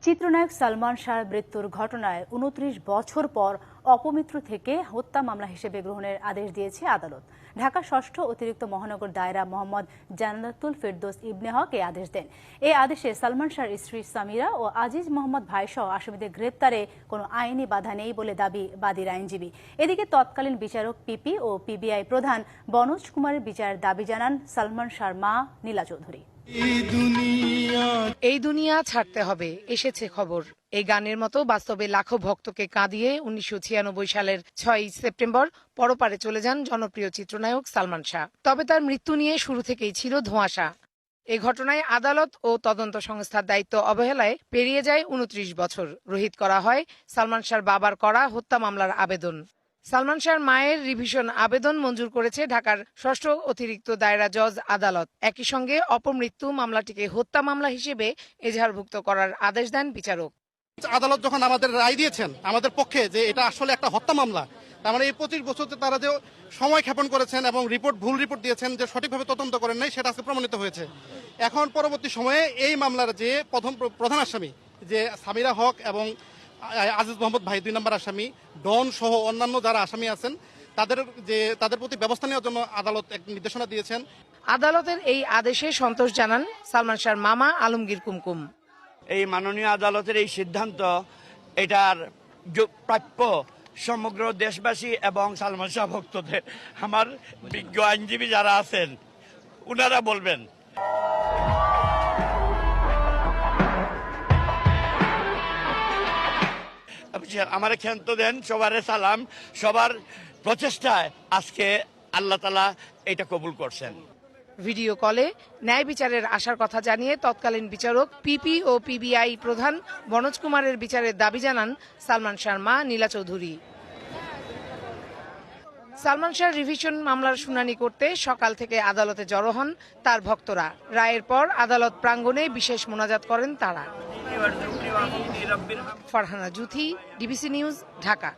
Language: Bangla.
চিত্রনায়ক সালমান শাহর মৃত্যুর ঘটনায় ২৯ বছর পর অপমৃত্যু থেকে হত্যা মামলা হিসেবে গ্রহণের আদেশ দিয়েছে আদালত। ঢাকা ষষ্ঠ অতিরিক্ত মহানগর দায়রা মোহাম্মদ জান্নাতুল ফেরদৌস ইবনে হক এই আদেশ দেন। এই আদেশে সালমান শাহর স্ত্রী সামিরা ও আজিজ মোহাম্মদ ভাইসহ আসামিদের গ্রেপ্তারে কোনো আইনি বাধা নেই বলে দাবি বাদীর আইনজীবী। এদিকে তৎকালীন বিচারক পিপি ও পিবিআই প্রধান বনোজ কুমারের বিচারের দাবি জানান সালমান শাহর মা নীলা চৌধুরী। এই দুনিয়া ছাড়তে হবে, এসেছে খবর। এই গানের মতো বাস্তবে লাখো ভক্তকে কাঁদিয়ে ১৯৯৬ সালের ৬ সেপ্টেম্বর পরপারে চলে যান জনপ্রিয় চিত্রনায়ক সালমান শাহ। তবে তার মৃত্যু নিয়ে শুরু থেকেই ছিল ধোঁয়াশা। এ ঘটনায় আদালত ও তদন্ত সংস্থার দায়িত্ব অবহেলায় পেরিয়ে যায় ২৯ বছর। রহিত করা হয় সালমান শাহর বাবার করা হত্যা মামলার আবেদন। সালমান শাহর মায়ের রিভিশন আবেদন মঞ্জুর করেছে ঢাকার ষষ্ঠ অতিরিক্ত দায়রা জজ আদালত। একই সঙ্গে অপমৃত্যু মামলাটিকে হত্যা মামলা হিসেবে এজাহারভুক্ত করার আদেশ দেন বিচারক। আদালত যখন আমাদের রায় দিয়েছেন আমাদের পক্ষে যে এটা আসলে একটা হত্যা মামলা, তার মানে এই ২৫ বছরতে তারা যে সময় ক্ষেপণ করেছেন এবং ভুল রিপোর্ট দিয়েছেন, যে সঠিকভাবে তদন্ত করেন নাই, সেটা আজকে প্রমাণিত হয়েছে। এখন পরবর্তী সময়ে এই মামলার যে প্রধান আসামি যে সামিরা হক এবং আজিজ মোহাম্মদ ভাই ২ নম্বর আসামি, ডন সহ অন্যান্য যারা আসামি আছেন তাদের প্রতি ব্যবস্থা নেওয়ার জন্য আদালত এক নির্দেশনা দিয়েছেন। আদালতের এই আদেশে সন্তোষ জানান সালমান শাহর মামা আলমগীর কুমকুম। এই মাননীয় আদালতের এই সিদ্ধান্ত এটার প্রাপ্য সমগ্র দেশবাসী এবং সালমান শাহ ভক্তদের। আমার বিজ্ঞ আইনজীবী যারা আছেন ওনারা বলবেন। আমার ক্ষান্ত দেন, সবার সালাম, সবার প্রচেষ্টায় আজকে আল্লাহ তাআলা এটা কবুল করছেন। ভিডিও কলে ন্যায় বিচারের আসার কথা জানিয়ে তৎকালীন বিচারক পিপি ও পিবিআই প্রধান বনোজ কুমারের বিচারের দাবি জানান সালমান শাহর মা নীলা চৌধুরী। সালমান শাহর রিভিশন মামলার শুনানি করতে সকাল থেকে আদালতে জড়ো হন তার ভক্তরা। রায়ের পর আদালত প্রাঙ্গণে বিশেষ মোনাজাত করেন তারা। Farhana Juthi, DBC news, Dhaka.